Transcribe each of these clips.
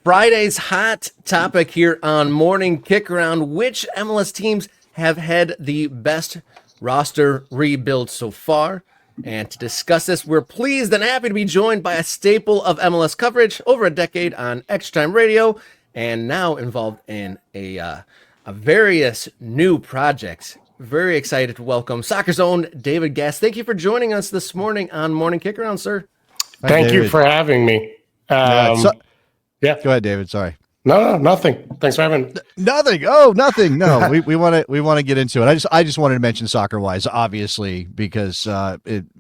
Friday's hot topic here on Morning Kickaround. Which MLS teams have had the best roster rebuild so far? And to discuss this, we're pleased and happy to be joined by a staple of MLS coverage over a decade on Extra Time Radio and now involved in a various new projects. Very excited to welcome Soccer's own David Gass. Thank you for joining us this morning on Morning Kickaround, sir. Thank you for having me. Yeah. Go ahead, David. Sorry. No, nothing. Thanks for having me. Nothing. Oh, nothing. No, we want to get into it. I just wanted to mention Soccerwise, obviously, because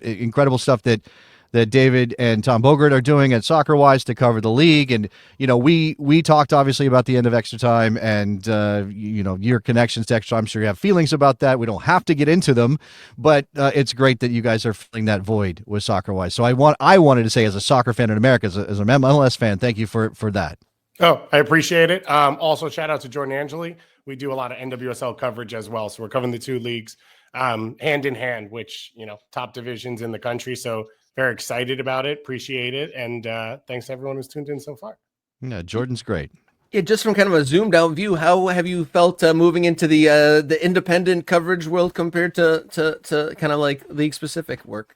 incredible stuff that David and Tom Bogert are doing at Soccerwise to cover the league. And, we talked obviously about the end of Extra Time and, your connections to Extra Time. I'm sure you have feelings about that. We don't have to get into them, but it's great that you guys are filling that void with Soccerwise. So I wanted to say, as a soccer fan in America, as an MLS fan, thank you for that. Oh, I appreciate it. Also, shout out to Jordan Angeli. We do a lot of NWSL coverage as well. So we're covering the two leagues hand in hand, which, top divisions in the country. So very excited about it. Appreciate it. And thanks to everyone who's tuned in so far. Yeah, Jordan's great. Yeah, just from kind of a zoomed out view, how have you felt moving into the independent coverage world compared to kind of like league specific work?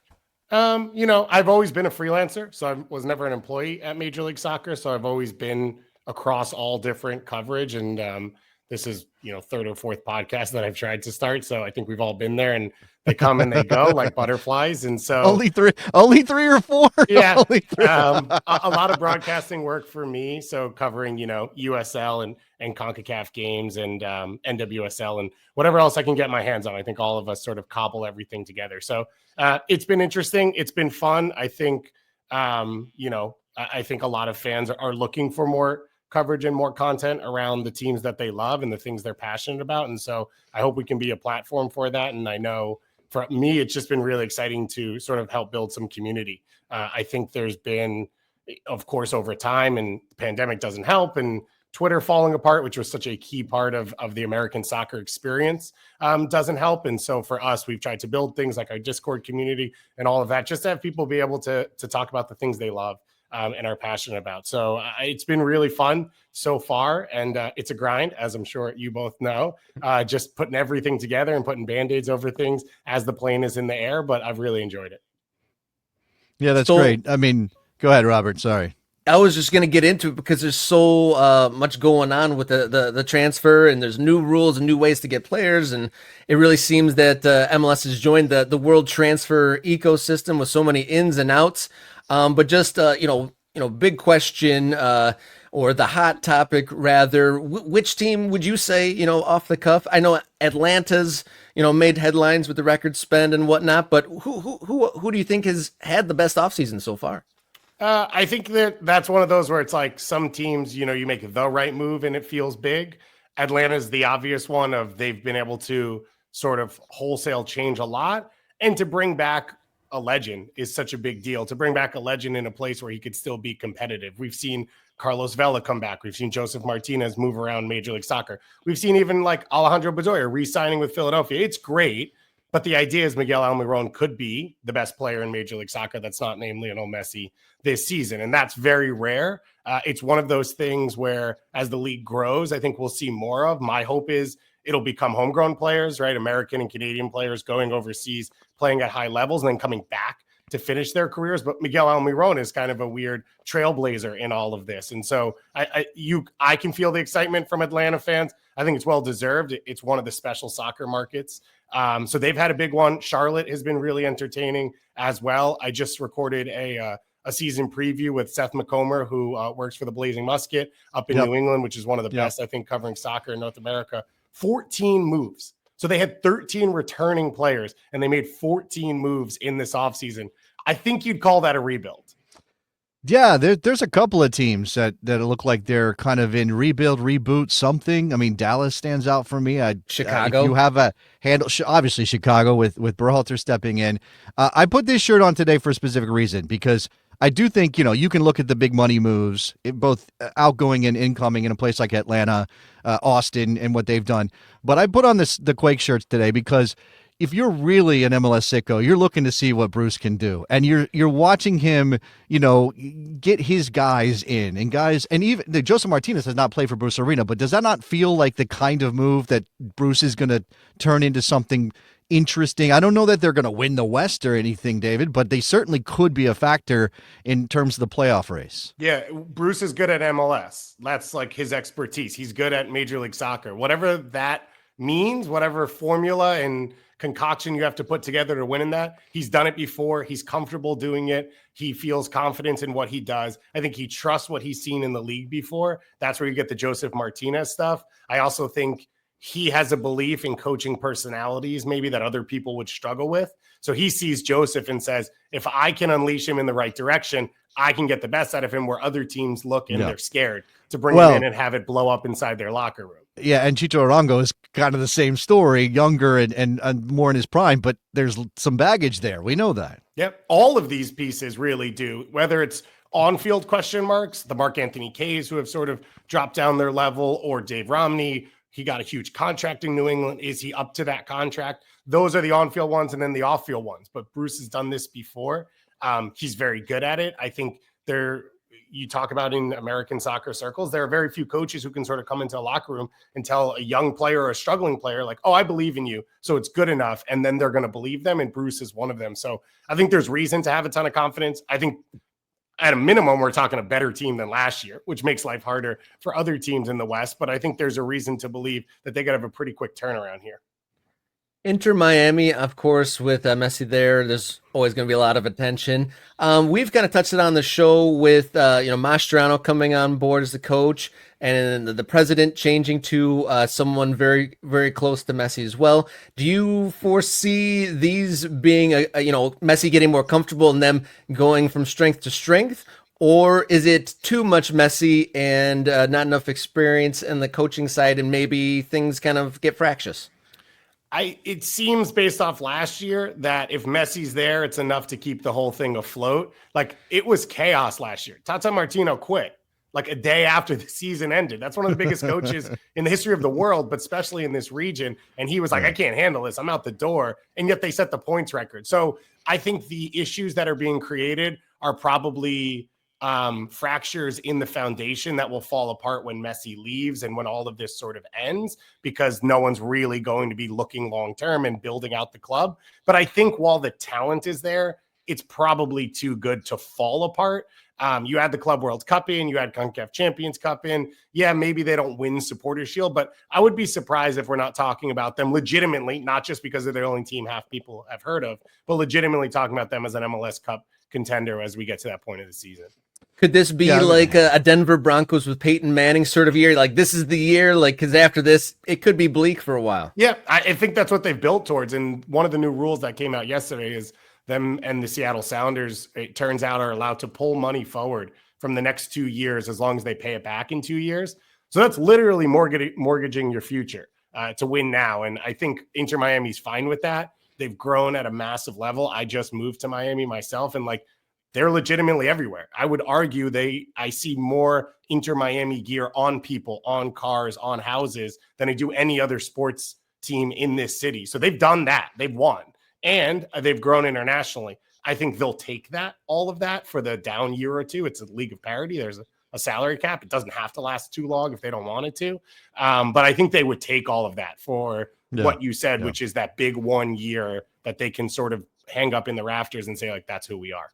I've always been a freelancer, so I was never an employee at Major League Soccer. So I've always been across all different coverage. And this is, third or fourth podcast that I've tried to start. So I think we've all been there, and they come and they go like butterflies. And so only three or four. Yeah. A lot of broadcasting work for me. So covering, USL and CONCACAF games and NWSL and whatever else I can get my hands on. I think all of us sort of cobble everything together. So it's been interesting. It's been fun. I think, I think a lot of fans are looking for more coverage and more content around the teams that they love and the things they're passionate about. And so I hope we can be a platform for that. And I know for me, it's just been really exciting to sort of help build some community. I think there's been, of course, over time, and the pandemic doesn't help, and Twitter falling apart, which was such a key part of the American soccer experience, doesn't help. And so for us, we've tried to build things like our Discord community and all of that, just to have people be able to talk about the things they love and are passionate about. So it's been really fun so far. And it's a grind, as I'm sure you both know, just putting everything together and putting Band-Aids over things as the plane is in the air. But I've really enjoyed it. Yeah, that's great. I mean, go ahead, Robert. Sorry. I was just going to get into it because there's so much going on with the transfer, and there's new rules and new ways to get players. And it really seems that MLS has joined the world transfer ecosystem with so many ins and outs. But just, big question or the hot topic, rather, which team would you say, off the cuff? I know Atlanta's, made headlines with the record spend and whatnot, but who do you think has had the best offseason so far? I think that's one of those where it's like some teams, you make the right move and it feels big. Atlanta's the obvious one of they've been able to sort of wholesale change a lot, and to bring back a legend is such a big deal. To bring back a legend in a place where he could still be competitive. We've seen Carlos Vela come back. We've seen Joseph Martinez move around Major League Soccer. We've seen even like Alejandro Bedoya re-signing with Philadelphia. It's great. But the idea is Miguel Almiron could be the best player in Major League Soccer that's not named Lionel Messi this season. And that's very rare. It's one of those things where as the league grows, I think we'll see more of. My hope is it'll become homegrown players, right? American and Canadian players going overseas, playing at high levels, and then coming back to finish their careers. But Miguel Almiron is kind of a weird trailblazer in all of this. And so I can feel the excitement from Atlanta fans. I think it's well-deserved. It's one of the special soccer markets. So they've had a big one. Charlotte has been really entertaining as well. I just recorded a season preview with Seth McComer, who works for the Blazing Musket up in New England, which is one of the best, I think, covering soccer in North America. 14 moves. So they had 13 returning players, and they made 14 moves in this offseason. I think you'd call that a rebuild. Yeah, there's a couple of teams that look like they're kind of in rebuild, reboot, something. I mean, Dallas stands out for me. Chicago. You have a handle, obviously Chicago with Berhalter stepping in. I put this shirt on today for a specific reason, because I do think, you can look at the big money moves, both outgoing and incoming in a place like Atlanta, Austin, and what they've done. But I put on the Quake shirts today because if you're really an MLS sicko, you're looking to see what Bruce can do, and you're watching him, get his guys in, and even Joseph Martinez has not played for Bruce Arena, but does that not feel like the kind of move that Bruce is going to turn into something interesting? I don't know that they're going to win the West or anything, David, but they certainly could be a factor in terms of the playoff race. Yeah, Bruce is good at MLS. That's like his expertise. He's good at Major League Soccer. Whatever that means, whatever formula and concoction you have to put together to win in that, he's done it before. He's comfortable doing it. He feels confidence in what he does. I think he trusts what he's seen in the league before. That's where you get the Joseph Martinez stuff. I also think he has a belief in coaching personalities maybe that other people would struggle with. So he sees Joseph and says, if I can unleash him in the right direction, I can get the best out of him, where other teams look and they're scared to bring him in and have it blow up inside their locker room. Yeah, and Chicho Arango is kind of the same story, younger and more in his prime, but there's some baggage there. We know that. Yep. All of these pieces really do, whether it's on-field question marks, the Mark Anthony Kays who have sort of dropped down their level, or Dave Romney. He got a huge contract in New England. Is he up to that contract? Those are the on-field ones, and then the off-field ones. But Bruce has done this before. He's very good at it. I think you talk about in American soccer circles, there are very few coaches who can sort of come into a locker room and tell a young player or a struggling player, like, oh, I believe in you, so it's good enough. And then they're going to believe them. And Bruce is one of them. So I think there's reason to have a ton of confidence. I think at a minimum, we're talking a better team than last year, which makes life harder for other teams in the West. But I think there's a reason to believe that they could have a pretty quick turnaround here. Inter Miami, of course, with Messi there's always going to be a lot of attention. We've kind of touched it on the show with Mastrano coming on board as the coach, and the president changing to someone very, very close to Messi as well. Do you foresee these being Messi getting more comfortable and them going from strength to strength? Or is it too much Messi and not enough experience in the coaching side, and maybe things kind of get fractious? It seems based off last year that if Messi's there, it's enough to keep the whole thing afloat. Like, it was chaos last year. Tata Martino quit like a day after the season ended. That's one of the biggest coaches in the history of the world, but especially in this region. And he was like, I can't handle this. I'm out the door. And yet they set the points record. So I think the issues that are being created are probably fractures in the foundation that will fall apart when Messi leaves and when all of this sort of ends, because no one's really going to be looking long-term and building out the club. But I think while the talent is there, it's probably too good to fall apart. You had the Club World Cup in, you had CONCACAF Champions Cup in. Yeah, maybe they don't win Supporters Shield, but I would be surprised if we're not talking about them legitimately, not just because of their only team half people have heard of, but legitimately talking about them as an MLS Cup contender as we get to that point of the season. Could this be like a Denver Broncos with Peyton Manning sort of year? Like, this is the year, like, because after this, it could be bleak for a while. Yeah, I think that's what they've built towards. And one of the new rules that came out yesterday is them and the Seattle Sounders, it turns out, are allowed to pull money forward from the next 2 years as long as they pay it back in 2 years. So that's literally mortgaging your future to win now. And I think Inter Miami's fine with that. They've grown at a massive level. I just moved to Miami myself, and like, they're legitimately everywhere. I would argue I see more Inter Miami gear on people, on cars, on houses than I do any other sports team in this city. So they've done that. They've won. And they've grown internationally. I think they'll take all of that for the down year or two. It's a league of parity. There's a salary cap. It doesn't have to last too long if they don't want it to. But I think they would take all of that for what you said, which is that big 1 year that they can sort of hang up in the rafters and say, like, that's who we are.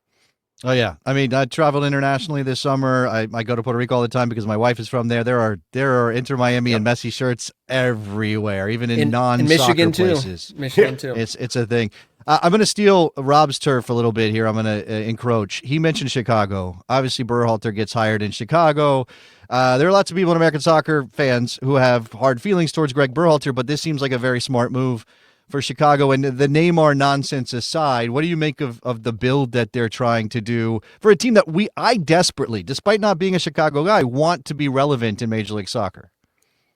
Oh, yeah. I mean, I traveled internationally this summer. I go to Puerto Rico all the time because my wife is from there. There are Inter Miami and Messi shirts everywhere, even in non-soccer places. Michigan, too. It's a thing. I'm going to steal Rob's turf a little bit here. I'm going to encroach. He mentioned Chicago. Obviously, Berhalter gets hired in Chicago. There are lots of people in American soccer fans who have hard feelings towards Greg Berhalter, but this seems like a very smart move for Chicago. And the Neymar nonsense aside, what do you make of the build that they're trying to do for a team that I desperately, despite not being a Chicago guy, want to be relevant in Major League Soccer?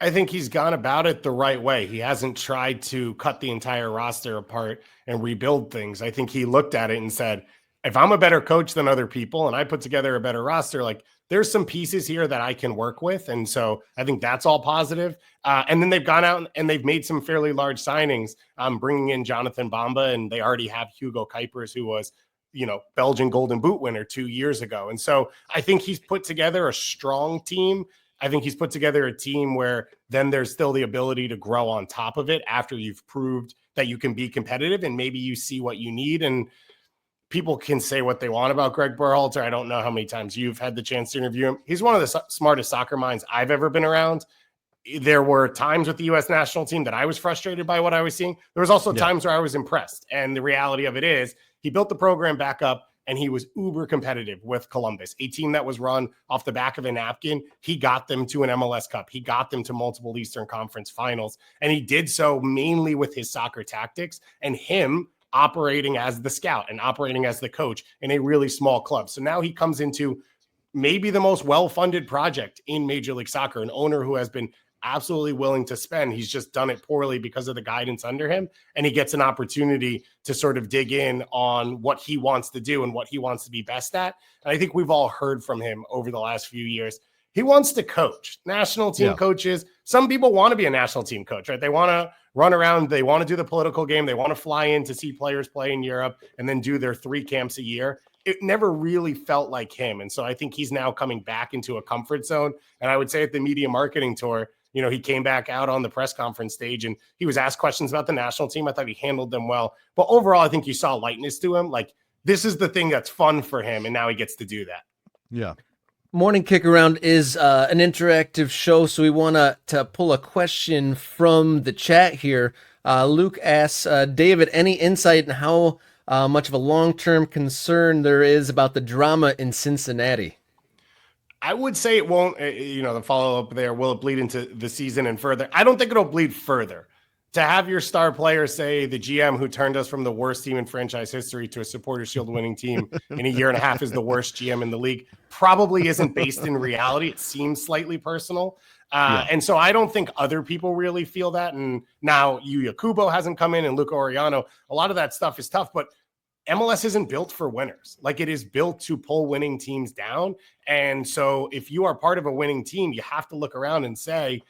I think he's gone about it the right way. He hasn't tried to cut the entire roster apart and rebuild things. I think he looked at it and said, if I'm a better coach than other people and I put together a better roster, like, there's some pieces here that I can work with. And so I think that's all positive. And then they've gone out and they've made some fairly large signings, bringing in Jonathan Bamba, and they already have Hugo Kuipers, who was, Belgian Golden Boot winner 2 years ago. And so I think he's put together a strong team. I think he's put together a team where then there's still the ability to grow on top of it after you've proved that you can be competitive, and maybe you see what you need. And people can say what they want about Greg Berhalter. I don't know how many times you've had the chance to interview him. He's one of the smartest soccer minds I've ever been around. There were times with the U.S. national team that I was frustrated by what I was seeing. There was also times where I was impressed. And the reality of it is he built the program back up, and he was uber competitive with Columbus, a team that was run off the back of a napkin. He got them to an MLS Cup. He got them to multiple Eastern Conference finals. And he did so mainly with his soccer tactics and him operating as the scout and operating as the coach in a really small club. So now he comes into maybe the most well-funded project in Major League Soccer, an owner who has been absolutely willing to spend. He's just done it poorly because of the guidance under him. And he gets an opportunity to sort of dig in on what he wants to do and what he wants to be best at. And I think we've all heard from him over the last few years. He wants to coach national team coaches. Some people want to be a national team coach, right? They want to run around. They want to do the political game. They want to fly in to see players play in Europe and then do their 3 camps a year. It never really felt like him. And so I think he's now coming back into a comfort zone. And I would say at the media marketing tour, he came back out on the press conference stage and he was asked questions about the national team. I thought he handled them well. But overall, I think you saw lightness to him. Like, this is the thing that's fun for him, and now he gets to do that. Yeah. Morning Kick Around is an interactive show, so we want to pull a question from the chat here. Luke asks, David, any insight on how much of a long-term concern there is about the drama in Cincinnati? I would say it won't, the follow-up there, will it bleed into the season and further? I don't think it'll bleed further. To have your star player say the GM who turned us from the worst team in franchise history to a Supporters Shield winning team in a year and a half is the worst GM in the league probably isn't based in reality. It seems slightly personal. And so I don't think other people really feel that. And now Yuya Kubo hasn't come in and Luca Oriano. A lot of that stuff is tough, but MLS isn't built for winners. Like, it is built to pull winning teams down. And so if you are part of a winning team, you have to look around and say,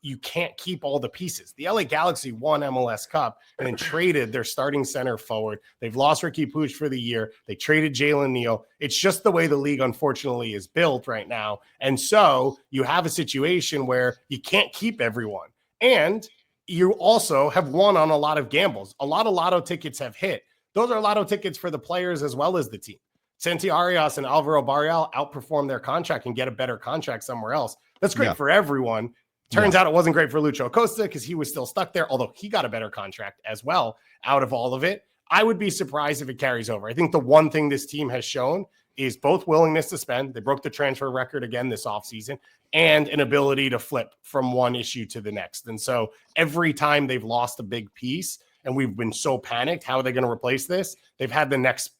you can't keep all the pieces. The LA Galaxy won MLS Cup and then traded their starting center forward. They've lost Ricky Puig for the year. They traded Jalen Neal. It's just the way the league, unfortunately, is built right now. And so you have a situation where you can't keep everyone. And you also have won on a lot of gambles. A lot of lotto tickets have hit. Those are lotto tickets for the players as well as the team. Santi Arias and Alvaro Barreal outperform their contract and get a better contract somewhere else. That's great for everyone. Turns out it wasn't great for Lucho Acosta because he was still stuck there, although he got a better contract as well out of all of it. I would be surprised if it carries over. I think the one thing this team has shown is both willingness to spend. They broke the transfer record again this offseason, and an ability to flip from one issue to the next. And so every time they've lost a big piece and we've been so panicked, how are they going to replace this? They've had the next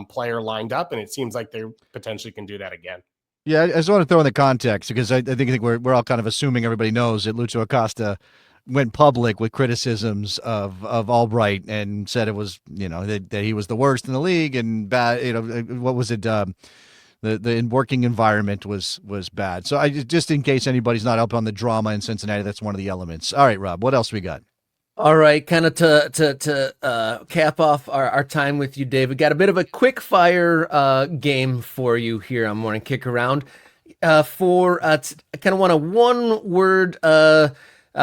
player lined up, and it seems like they potentially can do that again. Yeah, I just want to throw in the context because I think we're all kind of assuming everybody knows that Lucho Acosta went public with criticisms of Albright and said it was, that he was the worst in the league and bad. What was it? The working environment was bad. So I just in case anybody's not up on the drama in Cincinnati, that's one of the elements. All right, Rob, what else we got? All right, kind of to cap off our time with you, Dave, we got a bit of a quick fire game for you here on Morning Kick Around. I kind of want a one-word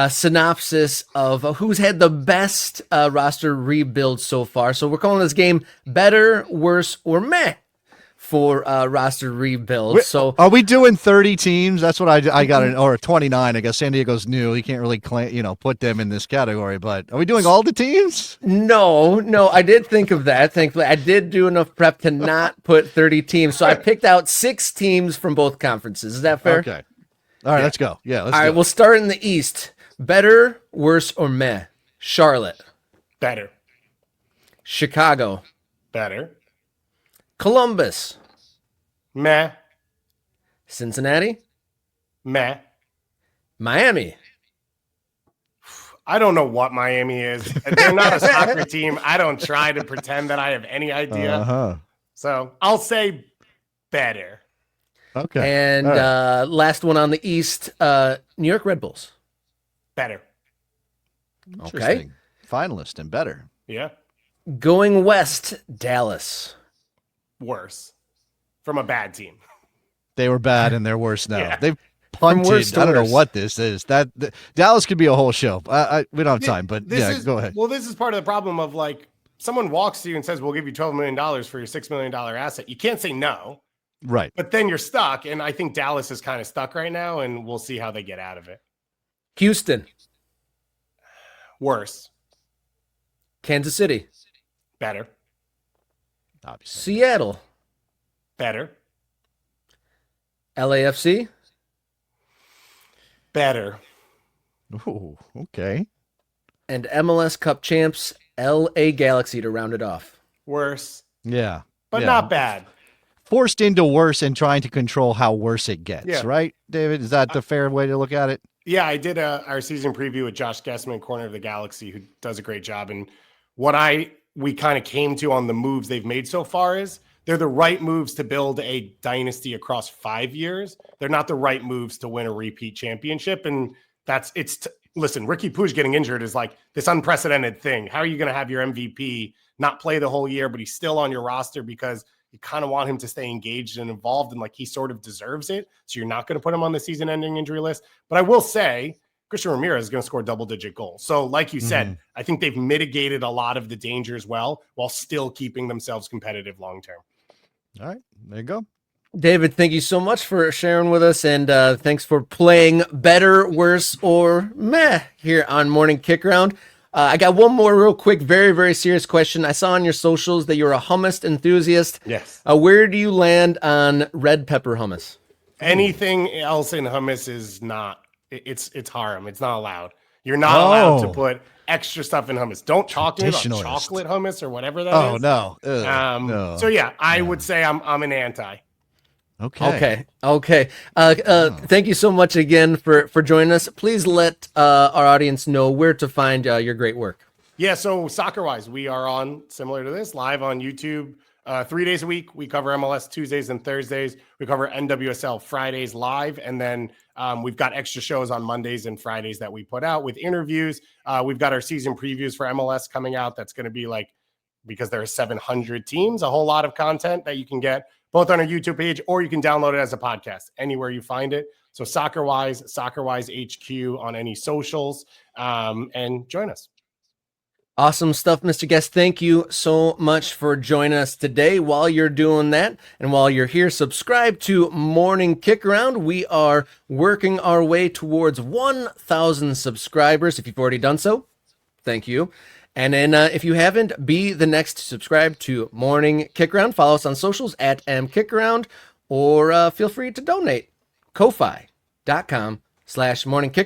synopsis of who's had the best roster rebuild so far. So we're calling this game Better, Worse, or Meh for roster rebuild. So are we doing 30 teams? That's what I got, or 29. I guess San Diego's new. You can't really put them in this category. But are we doing all the teams? No. I did think of that. Thankfully, I did do enough prep to not put 30 teams. So I picked out 6 teams from both conferences. Is that fair? Okay. All right, let's go. Yeah, let's go. All right, we'll start in the East. Better, worse, or meh? Charlotte. Better. Chicago. Better. Columbus. Meh. Cincinnati. Meh. Miami. I don't know what Miami is. They're not a soccer team. I don't try to pretend that I have any idea. So I'll say better. Okay. And All right. last one on the East, New York Red Bulls. Better. Okay. Interesting. Finalist and better. Yeah. Going West, Dallas. Worse. From a bad team. They were bad and they're worse now. Yeah. They've From worse punted. to I don't know worse. what this is. Dallas could be a whole show. We don't have time, but go ahead. Well, this is part of the problem of like someone walks to you and says, we'll give you $12 million for your $6 million asset. You can't say no, Right. but then you're stuck. And I think Dallas is kind of stuck right now, and we'll see how they get out of it. Houston. Worse. Kansas City. Better. Obviously. Seattle. Better. LAFC. Better. Ooh, okay. And MLS Cup champs, LA Galaxy to round it off. Worse. Yeah. But Yeah. not bad. Forced into worse and trying to control how worse it gets, Yeah. right, David? Is that the fair way to look at it? Yeah, I did our season preview with Josh Gessman, corner of the Galaxy, who does a great job. And what we kind of came to on the moves they've made so far is they're the right moves to build a dynasty across 5 years. They're not the right moves to win a repeat championship. And listen, Ricky Puig getting injured is like this unprecedented thing. How are you going to have your MVP not play the whole year, but he's still on your roster because you kind of want him to stay engaged and involved, and like he sort of deserves it. So you're not going to put him on the season-ending injury list. But I will say, Christian Ramirez is going to score double-digit goals. So like you said, I think they've mitigated a lot of the dangers well while still keeping themselves competitive long-term. All right, there you go. David, thank you so much for sharing with us, and thanks for playing better, worse, or meh here on Morning Kick Round. I got one more real quick, very, very serious question. I saw on your socials that you're a hummus enthusiast. Yes. Where do you land on red pepper hummus? Anything else in hummus is not, it's haram. It's not allowed. You're not allowed to put extra stuff in hummus. Don't talk to me about chocolate hummus or whatever that is. Oh, no. No. So yeah, I would say I'm an anti. Okay. Thank you so much again for joining us. Please let our audience know where to find your great work. Yeah, so Soccerwise, we are on, similar to this, live on YouTube 3 days a week. We cover MLS Tuesdays and Thursdays. We cover NWSL Fridays live. And then we've got extra shows on Mondays and Fridays that we put out with interviews. We've got our season previews for MLS coming out. That's going to be like, because there are 700 teams, a whole lot of content that you can get both on our YouTube page, or you can download it as a podcast anywhere you find it. So Soccerwise HQ on any socials, and join us. Awesome stuff, Mr. Guest. Thank you so much for joining us today. While you're doing that, and while you're here, subscribe to Morning Kick Around. We are working our way towards 1,000 subscribers. If you've already done so, thank you. And then if you haven't, be the next to subscribe to Morning Kick Around. Follow us on socials at mkickaround, or feel free to donate. Ko-fi.com/morningkick.